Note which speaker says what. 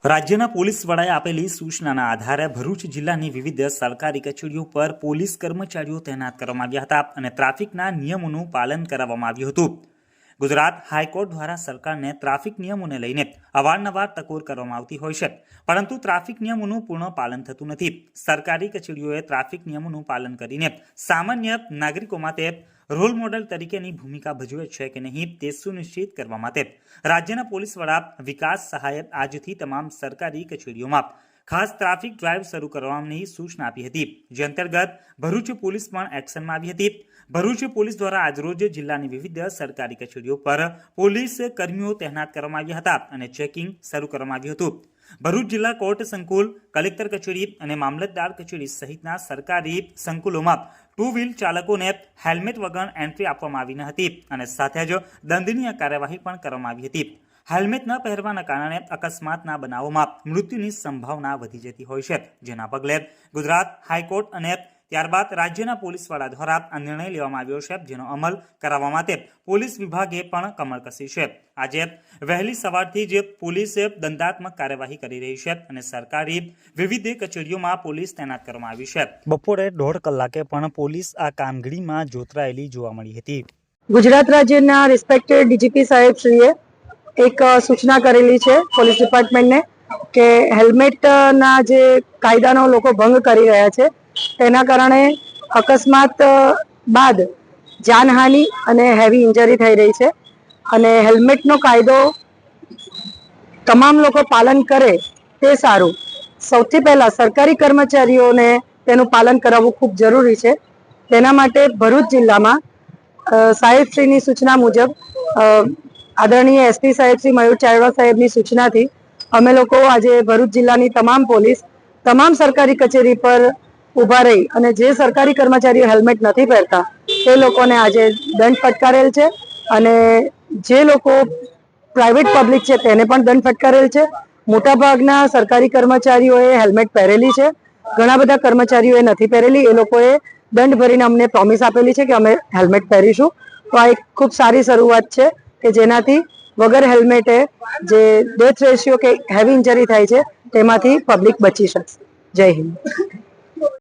Speaker 1: રાજ્યના પોલીસ વડાએ આપેલી સૂચનાના આધારે ભરૂચ જિલ્લાની વિવિધ સરકારી કચેરીઓ પર પોલીસ કર્મચારીઓ તૈનાત કરવામાં આવ્યા હતા અને ટ્રાફિકના નિયમોનું પાલન કરાવવામાં આવ્યું હતું। ગુજરાત હાઈકોર્ટ દ્વારા સરકારને ટ્રાફિક નિયમોને લઈને અવારનવાર ટકોર કરવામાં આવતી હોય છે, પરંતુ ટ્રાફિક નિયમોનું પૂર્ણ પાલન થતું નથી। સરકારી કચેરીઓએ ટ્રાફિક નિયમોનું પાલન કરીને સામાન્ય નાગરિકો માટે રોલ મોડેલ તરીકેની ભૂમિકા ભજવે છે કે નહીં તે સુનિશ્ચિત કરવા માટે રાજ્યના પોલીસ વડા વિકાસ સહાયે આજથી તમામ સરકારી કચેરીઓમાં ખાસ ટ્રાફિક ડ્રાઈવ શરૂ કરવાની સૂચના આપી હતી, જે અંતર્ગત ભરૂચ પોલીસ પણ એક્શનમાં આવી હતી। ભરૂચ પોલીસ દ્વારા આજરોજ જિલ્લાની વિવિધ સરકારી કચેરીઓ પર પોલીસ કર્મીઓ તૈનાત કરવામાં આવ્યા હતા અને ચેકિંગ શરૂ કરવામાં આવ્યું હતું। ભરૂચ જિલ્લા કોર્ટ સંકુલ, કલેક્ટર કચેરી અને મામલતદાર કચેરી સહિતના સરકારી સંકુલોમાં ટુ વ્હીલ ચાલકોને હેલ્મેટ વગર એન્ટ્રી આપવામાં આવી ન હતી અને સાથે જ દંડનીય કાર્યવાહી પણ કરવામાં આવી હતી। હેલ્મેટ ન પહેરવાના કારણે અકસ્માતના બનાવોમાં મૃત્યુની સંભાવના વધી જતી હોય છે, જેના પગલે ગુજરાત હાઈકોર્ટ અને ત્યારબાદ રાજ્યના પોલીસ વડા દ્વારા આ નિર્ણય લેવામાં આવ્યો છે, જેનો અમલ કરાવવા માટે પોલીસ વિભાગે પણ કમર કસી છે। આજે વહેલી સવારથી જ પોલીસ દંડાત્મક કાર્યવાહી કરી રહી છે અને સરકારી વિવિધ કચેરીઓમાં પોલીસ તૈનાત કરવામાં આવી છે। બપોરે 1.5 કલાકે પણ પોલીસ આ કામગીરીમાં જોતરાયેલી જોવા મળી હતી।
Speaker 2: ગુજરાત રાજ્યના રિસ્પેક્ટેડ ડીજીપી સાહેબશ્રીએ એક સૂચના કરેલી છે પોલીસ ડિપાર્ટમેન્ટને કે હેલ્મેટના જે કાયદાનો લોકો ભંગ કરી રહ્યા છે તેના કારણે અકસ્માત બાદ જાનહાનિ અને હેવી ઇન્જરી થઈ રહી છે અને હેલ્મેટનો કાયદો તમામ લોકો પાલન કરે તે સારું। સૌથી પહેલાં સરકારી કર્મચારીઓને તેનું પાલન કરાવવું ખૂબ જરૂરી છે। તેના માટે ભરૂચ જિલ્લામાં સાહેબશ્રીની સૂચના મુજબ આદરણીય એસપી સાહેબ શ્રી મયુર ચાવડા સાહેબની સૂચનાથી અમે લોકો આજે ભરૂચ જિલ્લાની તમામ પોલીસ તમામ સરકારી કચેરી પર ઊભા રહી અને જે સરકારી કર્મચારીઓ હેલ્મેટ નથી પહેરતા તે લોકોને આજે દંડ ફટકારેલ છે અને જે લોકો પ્રાઇવેટ પબ્લિક છે તેને પણ દંડ ફટકારેલ છે। મોટાભાગના સરકારી કર્મચારીઓએ હેલ્મેટ પહેરેલી છે, ઘણા બધા કર્મચારીઓએ નથી પહેરેલી। એ લોકોએ દંડ ભરીને અમને પ્રોમિસ આપેલી છે કે અમે હેલ્મેટ પહેરીશું। તો આ એક ખૂબ સારી શરૂઆત છે કે જેનાથી વગર હેલ્મેટે જે ડેથ રેશિયો કે હેવી ઇન્જરી થાય છે તેમાંથી પબ્લિક બચી શકશે। જય હિન્દ।